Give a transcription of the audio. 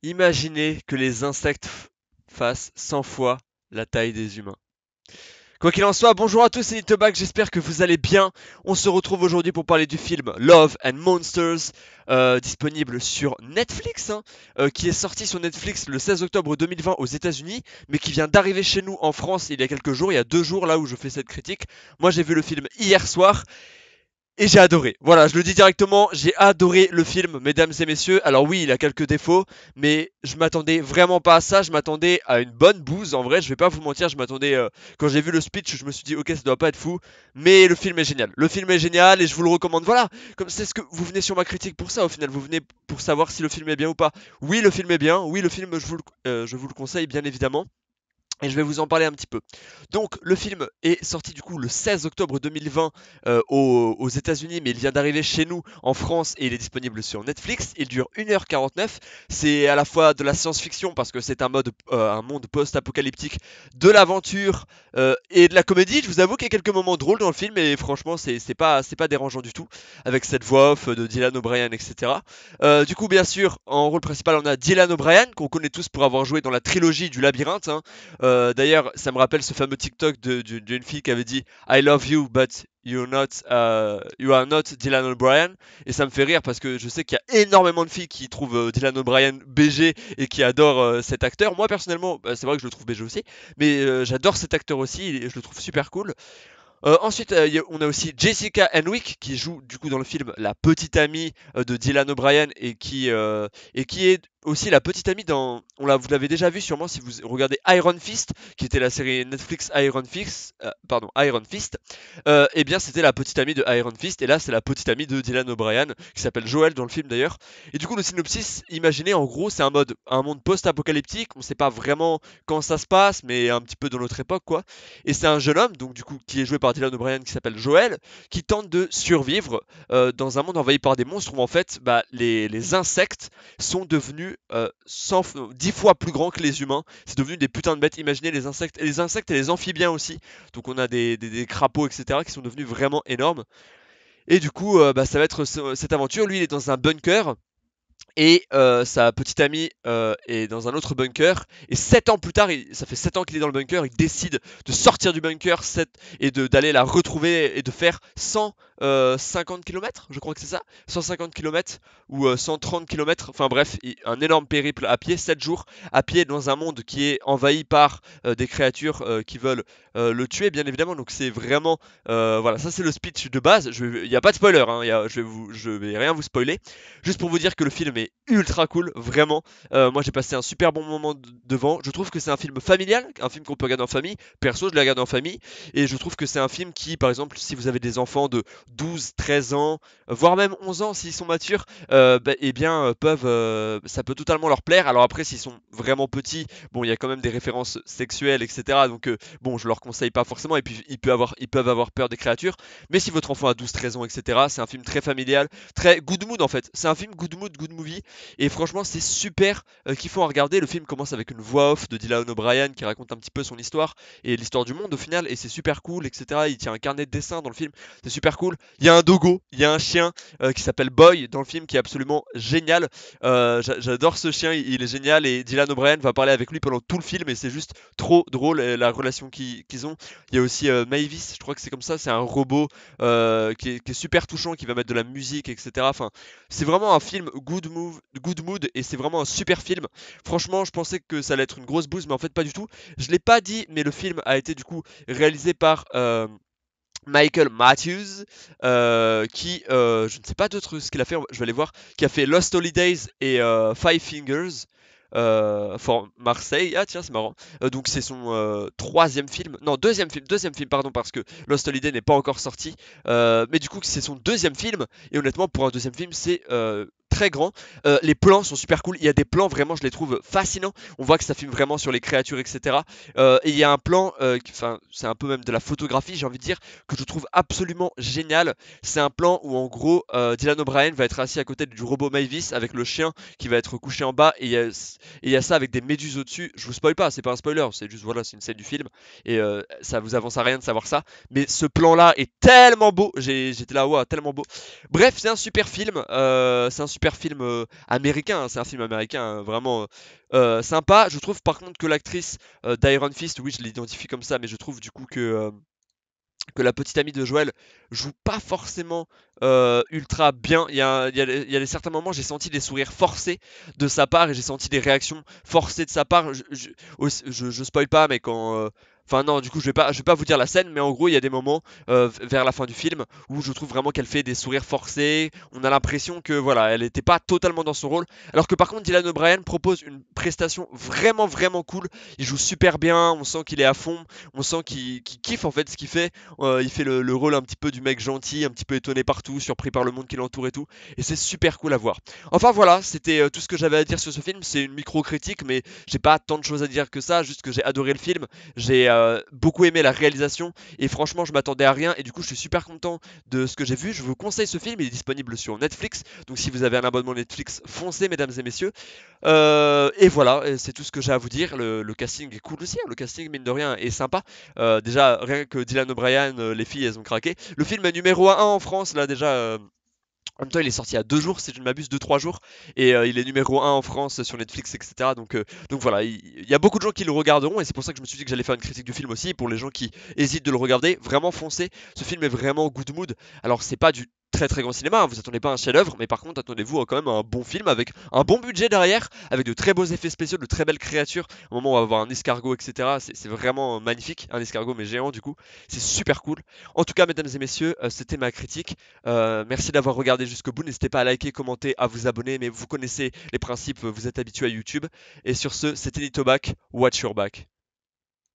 Imaginez que les insectes fassent 100 fois la taille des humains. Quoi qu'il en soit, bonjour à tous, c'est Nitobac, j'espère que vous allez bien. On se retrouve aujourd'hui pour parler du film Love and Monsters, disponible sur Netflix, qui est sorti sur Netflix le 16 octobre 2020 aux États-Unis, mais qui vient d'arriver chez nous en France il y a quelques jours, il y a 2 jours là où je fais cette critique. Moi j'ai vu le film hier soir et j'ai adoré. Voilà, je le dis directement, j'ai adoré le film, mesdames et messieurs. Alors oui, il a quelques défauts, mais je m'attendais vraiment pas à ça. Je m'attendais à une bonne bouse. En vrai, je vais pas vous mentir, je m'attendais. Quand j'ai vu le speech, je me suis dit, ok, ça doit pas être fou, mais le film est génial. Le film est génial et je vous le recommande. Voilà, comme c'est ce que vous venez sur ma critique pour ça. Au final, vous venez pour savoir si le film est bien ou pas. Oui, le film est bien. Oui, le film, je vous le conseille bien évidemment. Et je vais vous en parler un petit peu. Donc, le film est sorti du coup le 16 octobre 2020 aux États-Unis, mais il vient d'arriver chez nous en France et il est disponible sur Netflix. Il dure 1h49. C'est à la fois de la science-fiction parce que c'est un monde post-apocalyptique, de l'aventure et de la comédie. Je vous avoue qu'il y a quelques moments drôles dans le film et franchement, c'est pas dérangeant du tout avec cette voix off de Dylan O'Brien, etc. Du coup, bien sûr, en rôle principal, on a Dylan O'Brien qu'on connaît tous pour avoir joué dans la trilogie du Labyrinthe. D'ailleurs, ça me rappelle ce fameux TikTok d'une fille qui avait dit I love you, but you are not Dylan O'Brien. Et ça me fait rire parce que je sais qu'il y a énormément de filles qui trouvent Dylan O'Brien BG et qui adorent cet acteur. Moi, personnellement, c'est vrai que je le trouve BG aussi, mais j'adore cet acteur aussi et je le trouve super cool. Ensuite, on a aussi Jessica Henwick qui joue du coup dans le film la petite amie de Dylan O'Brien et qui est aussi la petite amie dans. Vous l'avez déjà vu sûrement si vous regardez Iron Fist, qui était la série Netflix Iron Fist. Pardon, Iron Fist. Eh bien, c'était la petite amie de Iron Fist et là, c'est la petite amie de Dylan O'Brien qui s'appelle Joel dans le film d'ailleurs. Et du coup, le synopsis, imaginez en gros, c'est un monde post-apocalyptique. On ne sait pas vraiment quand ça se passe, mais un petit peu dans notre époque quoi. Et c'est un jeune homme, donc du coup, qui est joué par Dylan O'Brien, qui s'appelle Joel, qui tente de survivre dans un monde envahi par des monstres où en fait, les insectes sont devenus 10 fois plus grands que les humains. C'est devenu des putains de bêtes. Imaginez les insectes et les amphibiens aussi. Donc on a des crapauds, etc., qui sont devenus vraiment énormes. Et du coup, ça va être cette aventure. Lui, il est dans un bunker. Et sa petite amie est dans un autre bunker. Et 7 ans plus tard, ça fait 7 ans qu'il est dans le bunker, il décide de sortir du bunker et d'aller la retrouver et de faire 150 km, je crois que c'est ça, 150 km ou 130 km, enfin bref, un énorme périple à pied, 7 jours à pied dans un monde qui est envahi par des créatures qui veulent le tuer, bien évidemment. Donc c'est vraiment, voilà, ça c'est le speech de base. Il n'y a pas de spoiler, hein, je vais rien vous spoiler. Juste pour vous dire que le film est ultra cool, vraiment. Moi j'ai passé un super bon moment devant. Je trouve que c'est un film familial, un film qu'on peut regarder en famille. Perso, je l'ai regardé en famille. Et je trouve que c'est un film qui, par exemple, si vous avez des enfants de 12, 13 ans, voire même 11 ans s'ils sont matures, eh bien, ça peut totalement leur plaire. Alors après, s'ils sont vraiment petits, bon, il y a quand même des références sexuelles, etc. Donc, bon, je leur conseille pas forcément. Et puis, ils peuvent avoir peur des créatures. Mais si votre enfant a 12, 13 ans, etc., c'est un film très familial, très good mood en fait. C'est un film good mood, good movie. Et franchement, c'est super kiffant à regarder. Le film commence avec une voix off de Dylan O'Brien qui raconte un petit peu son histoire et l'histoire du monde au final. Et c'est super cool, etc. Il tient un carnet de dessin dans le film. C'est super cool. Il y a un dogo, il y a un chien qui s'appelle Boy dans le film qui est absolument génial. J'adore ce chien, il est génial. Et Dylan O'Brien va parler avec lui pendant tout le film et c'est juste trop drôle la relation qu'ils ont. Il y a aussi Mavis, je crois que c'est comme ça, c'est un robot qui est super touchant, qui va mettre de la musique, etc. Enfin, c'est vraiment un film good mood et c'est vraiment un super film. Franchement, je pensais que ça allait être une grosse bouse, mais en fait pas du tout. Je l'ai pas dit, mais le film a été du coup réalisé par Michael Matthews, qui, je ne sais pas d'autres ce qu'il a fait, je vais aller voir, qui a fait Lost Holidays et Five Fingers. For Marseille, ah tiens c'est marrant. Donc c'est son troisième film, non deuxième film pardon parce que Lost Holiday n'est pas encore sorti. Mais du coup c'est son deuxième film et honnêtement pour un deuxième film c'est très grand. Les plans sont super cool. Il y a des plans vraiment je les trouve fascinants. On voit que ça filme vraiment sur les créatures etc. Et il y a un plan, enfin c'est un peu même de la photographie j'ai envie de dire que je trouve absolument génial. C'est un plan où en gros Dylan O'Brien va être assis à côté du robot Mavis avec le chien qui va être couché en bas et il y a ça avec des méduses au-dessus. Je vous spoil pas, c'est pas un spoiler, c'est juste voilà, c'est une scène du film et ça vous avance à rien de savoir ça. Mais ce plan-là est tellement beau, j'étais là, ouais, tellement beau. Bref, c'est un super film, super film américain, hein, c'est un film américain vraiment sympa. Je trouve par contre que l'actrice d'Iron Fist, oui je l'identifie comme ça, mais je trouve du coup que la petite amie de Joël joue pas forcément ultra bien. Il y a des certains moments, j'ai senti des sourires forcés de sa part et j'ai senti des réactions forcées de sa part. Je spoil pas, mais quand. Enfin non, du coup je vais pas vous dire la scène, mais en gros il y a des moments vers la fin du film où je trouve vraiment qu'elle fait des sourires forcés. On a l'impression que voilà, elle n'était pas totalement dans son rôle. Alors que par contre Dylan O'Brien propose une prestation vraiment vraiment cool. Il joue super bien, on sent qu'il est à fond, on sent qu'il kiffe en fait ce qu'il fait. Il fait le rôle un petit peu du mec gentil, un petit peu étonné partout, surpris par le monde qui l'entoure et tout. Et c'est super cool à voir. Enfin voilà, c'était tout ce que j'avais à dire sur ce film. C'est une micro-critique, mais j'ai pas tant de choses à dire que ça. Juste que j'ai adoré le film. J'ai beaucoup aimé la réalisation. Et franchement, je m'attendais à rien. Et du coup, je suis super content de ce que j'ai vu. Je vous conseille ce film. Il est disponible sur Netflix. Donc si vous avez un abonnement Netflix, foncez, mesdames et messieurs. Et voilà, c'est tout ce que j'ai à vous dire. Le casting est cool aussi, hein. Le casting, mine de rien, est sympa. Déjà, rien que Dylan O'Brien, les filles, elles ont craqué. Le film est numéro 1 en France, là, déjà. En même temps, il est sorti il y a 2 jours, si je ne m'abuse, 2 3 jours, et il est numéro 1 en France sur Netflix, etc. Donc voilà, il y a beaucoup de gens qui le regarderont, et c'est pour ça que je me suis dit que j'allais faire une critique du film aussi. Pour les gens qui hésitent de le regarder, vraiment foncez. Ce film est vraiment good mood. Alors, c'est pas du très très grand cinéma, hein, vous attendez pas un chef-d'œuvre, mais par contre, attendez-vous à quand même un bon film avec un bon budget derrière, avec de très beaux effets spéciaux, de très belles créatures. Au moment où on va avoir un escargot, etc. C'est vraiment magnifique, un escargot mais géant du coup. C'est super cool. En tout cas, mesdames et messieurs, c'était ma critique. Merci d'avoir regardé jusqu'au bout. N'hésitez pas à liker, commenter, à vous abonner. Mais vous connaissez les principes, vous êtes habitués à YouTube. Et sur ce, c'était Nitoback. Watch your back.